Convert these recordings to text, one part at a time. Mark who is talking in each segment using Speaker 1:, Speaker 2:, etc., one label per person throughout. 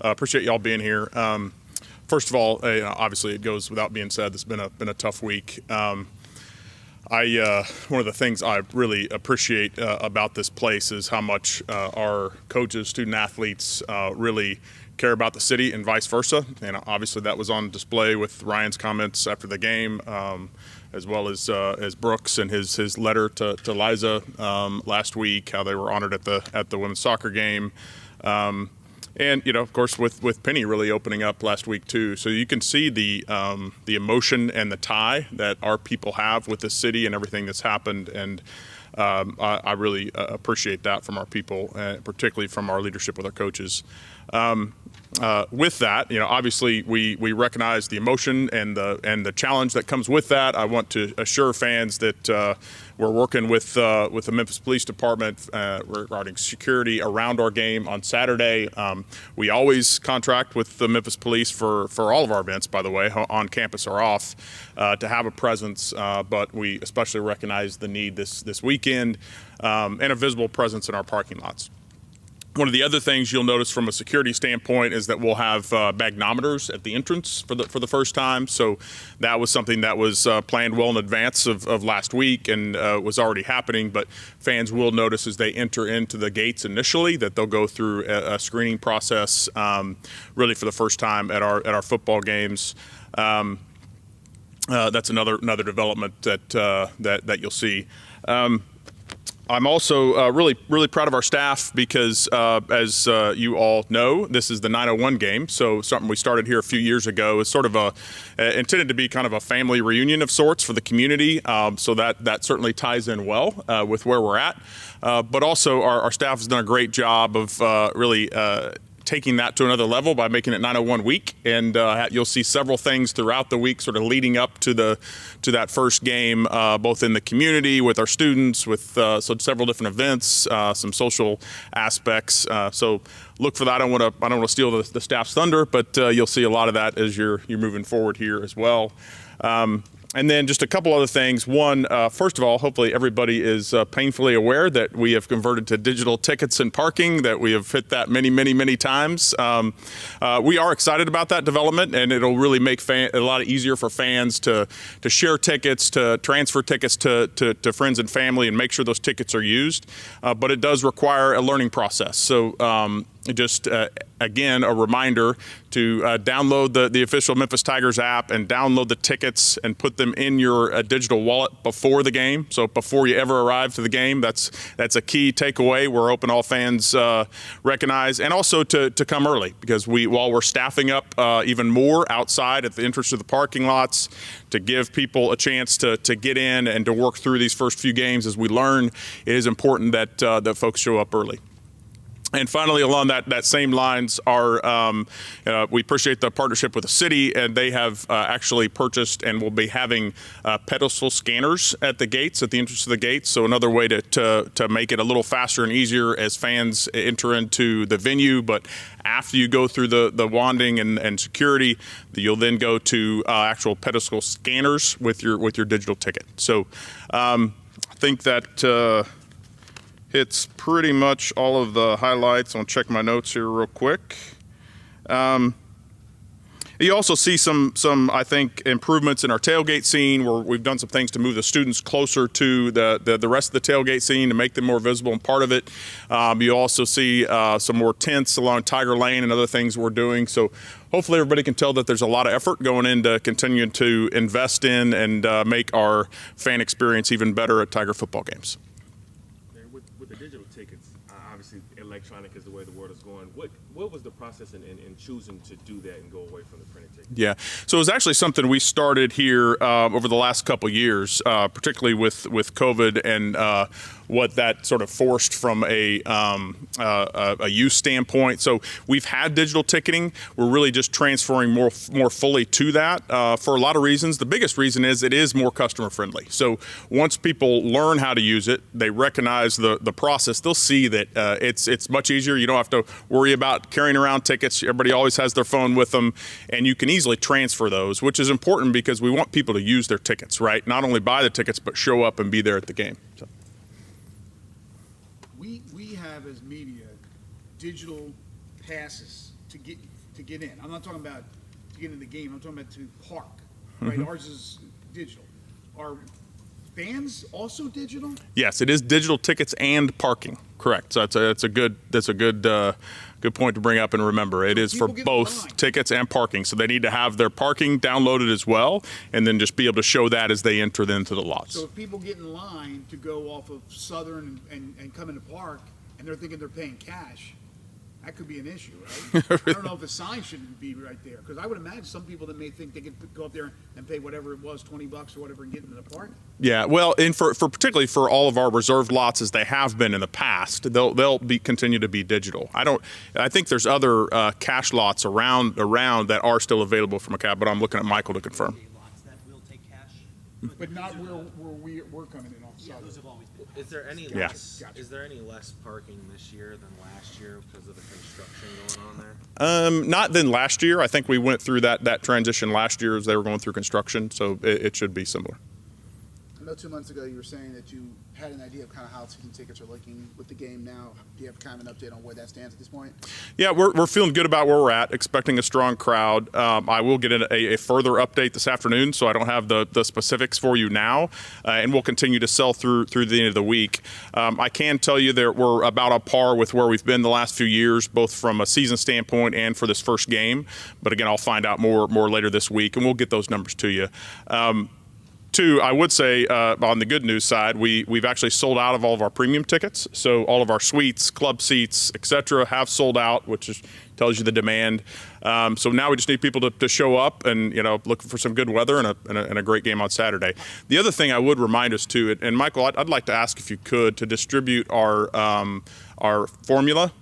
Speaker 1: Appreciate y'all being here. First of all, obviously it goes without being said, this has been a tough week. One of the things I really appreciate about this place is how much our coaches, student athletes really care about the city and vice versa. And obviously that was on display with Ryan's comments after the game, as well as Brooks and his letter to Liza last week, how they were honored at the women's soccer game. And, of course, with Penny really opening up last week, too. So you can see the emotion and the tie that our people have with the city and everything that's happened. And I really appreciate that from our people, particularly from our leadership with our coaches. With that, obviously we recognize the emotion and the challenge that comes with that. I want to assure fans that we're working with the Memphis Police Department regarding security around our game on Saturday. We always contract with the Memphis Police for all of our events, by the way, on campus or off, to have a presence. But we especially recognize the need this weekend and a visible presence in our parking lots. One of the other things you'll notice from a security standpoint is that we'll have magnometers at the entrance for the first time. So that was something that was planned well in advance of last week and was already happening. But fans will notice as they enter into the gates initially that they'll go through a screening process really for the first time at our football games. That's another development that you'll see. I'm also really proud of our staff because, as you all know, this is the 901 game. So something we started here a few years ago is sort of intended to be kind of a family reunion of sorts for the community. So that certainly ties in well with where we're at. But also our staff has done a great job of really taking that to another level by making it 901 week, and you'll see several things throughout the week sort of leading up to that first game, both in the community with our students, with several different events, some social aspects. So look for that. I don't want to steal the staff's thunder, but you'll see a lot of that as you're moving forward here as well. And then just a couple other things. One, first of all, hopefully everybody is painfully aware that we have converted to digital tickets and parking, that we have hit that many times. We are excited about that development, and it'll really make it a lot easier for fans to share tickets, to transfer tickets to friends and family and make sure those tickets are used. But it does require a learning process. So just again, a reminder to download the official Memphis Tigers app and download the tickets and put them in your digital wallet before the game. So before you ever arrive to the game, that's a key takeaway. We're hoping all fans recognize, and also to come early, because while we're staffing up even more outside at the entrance to the parking lots to give people a chance to get in and to work through these first few games as we learn, it is important that folks show up early. And finally, along that same lines, we appreciate the partnership with the city, and they have actually purchased and will be having pedestal scanners at the gates, at the entrance to the gates. So another way to make it a little faster and easier as fans enter into the venue. But after you go through the wanding and security, you'll then go to actual pedestal scanners with your digital ticket. So I think that hits pretty much all of the highlights. I'll check my notes here real quick. You also see some I think improvements in our tailgate scene, where we've done some things to move the students closer to the rest of the tailgate scene to make them more visible and part of it. You also see some more tents along Tiger Lane and other things we're doing. So hopefully everybody can tell that there's a lot of effort going into continuing to invest in and make our fan experience even better at Tiger football games.
Speaker 2: With the digital tickets, obviously electronic is the way the world is going. What was the process in choosing to do that and go away from the printed tickets?
Speaker 1: Yeah, so it was actually something we started here over the last couple of years, particularly with COVID and what that sort of forced from a use standpoint. So we've had digital ticketing. We're really just transferring more fully to that for a lot of reasons. The biggest reason is it is more customer friendly. So once people learn how to use it, they recognize the process, they'll see that it's much easier. You don't have to worry about carrying around tickets. Everybody always has their phone with them, and you can easily transfer those, which is important because we want people to use their tickets, right? Not only buy the tickets, but show up and be there at the game. So.
Speaker 3: We have as media digital passes to get to get in. I'm not talking about to get in the game. I'm talking about to park. Right? Ours is digital. Are fans also digital?
Speaker 1: Yes, it is digital tickets and parking. Correct. So that's a good good point to bring up and remember. It is for
Speaker 3: people get
Speaker 1: both
Speaker 3: in line.
Speaker 1: tickets and parking. So they need to have their parking downloaded as well, and then just be able to show that as they enter into the lots.
Speaker 3: So if people get in line to go off of Southern and come into park, and they're thinking they're paying cash, that could be an issue, right? I don't know if the sign shouldn't be right there, because I would imagine some people that may think they could go up there and pay whatever it was, $20 or whatever, and get into the park.
Speaker 1: Yeah, well, and for particularly for all of our reserved lots as they have been in the past, they'll continue to be digital. I think there's other cash lots around that are still available from a cab, but I'm looking at Michael to confirm.
Speaker 4: Lots that will take cash.
Speaker 3: But not where we're coming in off
Speaker 4: Yeah,
Speaker 3: Southern.
Speaker 4: those have always been.
Speaker 5: Is there any
Speaker 1: Yeah.
Speaker 5: less?
Speaker 3: Gotcha.
Speaker 5: Is there any less parking this year than last year because of the construction going on there?
Speaker 1: Not than last year. I think we went through that transition last year as they were going through construction, so it should be similar.
Speaker 6: I know 2 months ago you were saying that you had an idea of kind of how season tickets are looking with the game now. Do you have kind of an update on where that stands at this point?
Speaker 1: Yeah, we're feeling good about where we're at, expecting a strong crowd. I will get a further update this afternoon, so I don't have the specifics for you now, and we'll continue to sell through the end of the week. I can tell you that we're about on par with where we've been the last few years, both from a season standpoint and for this first game. But again, I'll find out more later this week, and we'll get those numbers to you. Two, I would say on the good news side, we've actually sold out of all of our premium tickets. So all of our suites, club seats, etc., have sold out, which tells you the demand. So now we just need people to show up and looking for some good weather and a great game on Saturday. The other thing I would remind us too, and Michael, I'd like to ask if you could to distribute our formula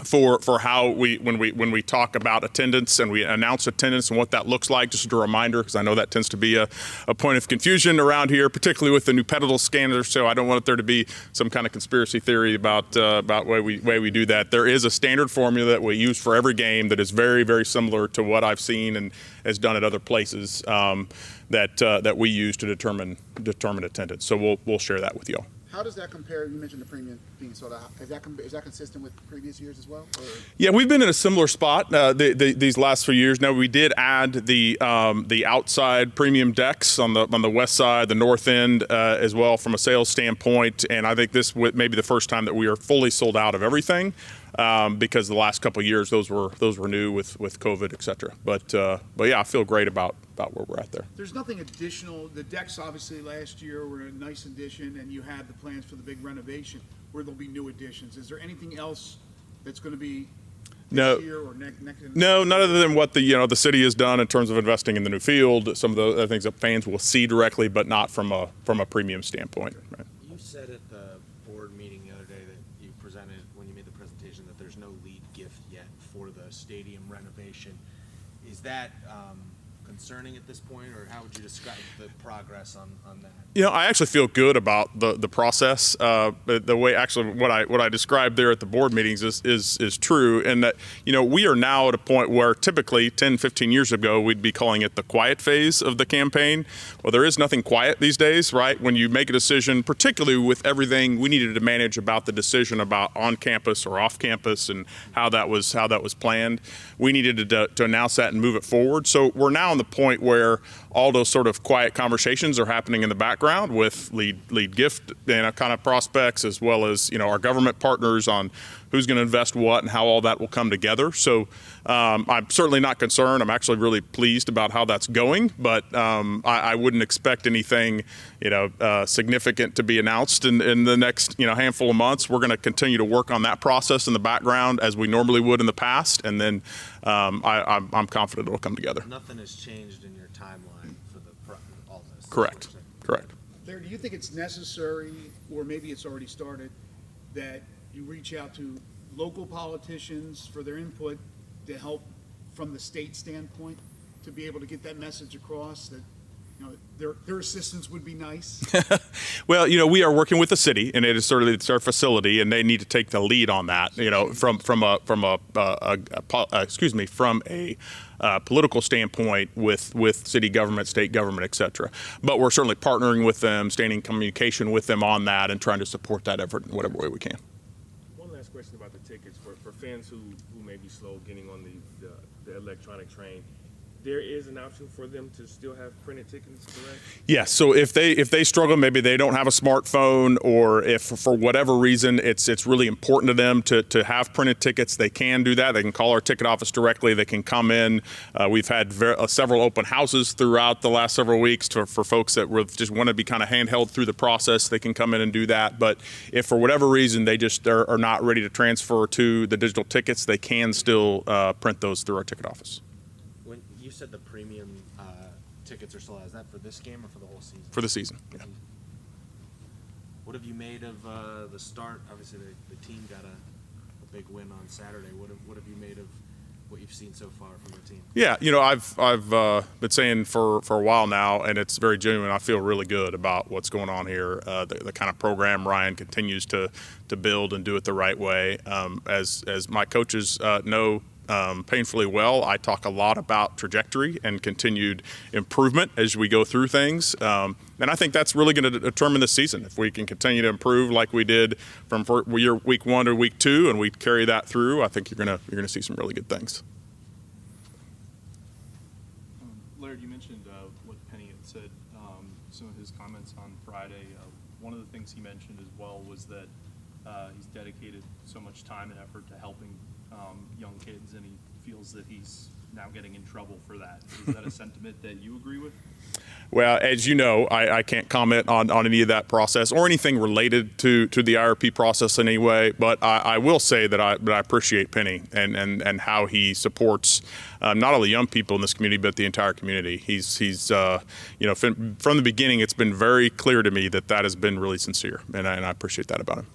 Speaker 1: for how when we talk about attendance and we announce attendance and what that looks like, just a reminder, because I know that tends to be a point of confusion around here, particularly with the new pedestal scanner. So I don't want there to be some kind of conspiracy theory about way we do that. There is a standard formula that we use for every game that is very, very similar to what I've seen and has done at other places that we use to determine attendance. So we'll share that with y'all.
Speaker 6: How does that compare? You mentioned the premium being sold out. Is that consistent with previous years as well? Or?
Speaker 1: Yeah, we've been in a similar spot these last few years. Now we did add the outside premium decks on the west side, the north end as well from a sales standpoint, and I think this may be the first time that we are fully sold out of everything. Because the last couple of years those were new with COVID, et cetera. But yeah, I feel great about where we're at there.
Speaker 3: There's nothing additional. The decks obviously last year were a nice addition, and you had the plans for the big renovation where there'll be new additions. Is there anything else that's going to be this year or next?
Speaker 1: No, none other than what the city has done in terms of investing in the new field. Some of the other things that fans will see directly, but not from a premium standpoint. Right?
Speaker 5: You said at the board meeting the other day that you presented when you made the presentation that there's no lead gift yet for the stadium renovation. Is that concerning at this point, or how would you describe the progress on that?
Speaker 1: I actually feel good about the process. The way actually what I described there at the board meetings is true, and that we are now at a point where typically 10, 15 years ago we'd be calling it the quiet phase of the campaign. Well, there is nothing quiet these days, right? When you make a decision, particularly with everything we needed to manage about the decision about on campus or off campus and how that was planned, we needed to announce that and move it forward. So we're now on the point where all those sort of quiet conversations are happening in the background with lead gift kind of prospects, as well as our government partners on who's going to invest what and how all that will come together. So I'm certainly not concerned. I'm actually really pleased about how that's going, but I wouldn't expect anything significant to be announced in the next handful of months. We're going to continue to work on that process in the background as we normally would in the past, and then I'm confident it'll come together.
Speaker 5: Nothing has changed in your timeline for all this.
Speaker 1: Correct.
Speaker 3: Laird, do you think it's necessary, or maybe it's already started, that you reach out to local politicians for their input to help from the state standpoint to be able to get that message across that their assistance would be nice?
Speaker 1: Well, we are working with the city, and it's our facility, and they need to take the lead on that. From a political standpoint with city government, state government, et cetera. But we're certainly partnering with them, staying in communication with them on that, and trying to support that effort in whatever way we can.
Speaker 2: One last question about the tickets for fans who may be slow getting on the electronic train. There is an option for them to still have printed tickets, correct?
Speaker 1: Yes. So if they struggle, maybe they don't have a smartphone, or if for whatever reason it's really important to them to have printed tickets, they can do that. They can call our ticket office directly. They can come in. We've had several open houses throughout the last several weeks for folks that just want to be kind of handheld through the process. They can come in and do that. But if for whatever reason they just are not ready to transfer to the digital tickets, they can still print those through our ticket office.
Speaker 5: When you said the premium tickets are sold out, is that for this game or for the whole season?
Speaker 1: For the season. Yeah.
Speaker 5: What have you made of the start? Obviously, the team got a big win on Saturday. What have you made of what you've seen so far from the team?
Speaker 1: Yeah, I've been saying for a while now, and it's very genuine. I feel really good about what's going on here. The kind of program Ryan continues to build and do it the right way. As my coaches know painfully well, I talk a lot about trajectory and continued improvement as we go through things. And I think that's really going to determine the season. If we can continue to improve like we did from week 1 to week 2, and we carry that through, I think you're gonna see some really good things.
Speaker 4: Laird, you mentioned what Penny had said, some of his comments on Friday. One of the things he mentioned as well was that he's dedicated so much time and effort to helping young kids, and he feels that he's now getting in trouble for that. Is that a sentiment that you agree with?
Speaker 1: Well, as you know, I can't comment on any of that process or anything related to the IRP process in any way, but I will say that I appreciate Penny and how he supports not only young people in this community, but the entire community. He's from the beginning, it's been very clear to me that has been really sincere, and I appreciate that about him.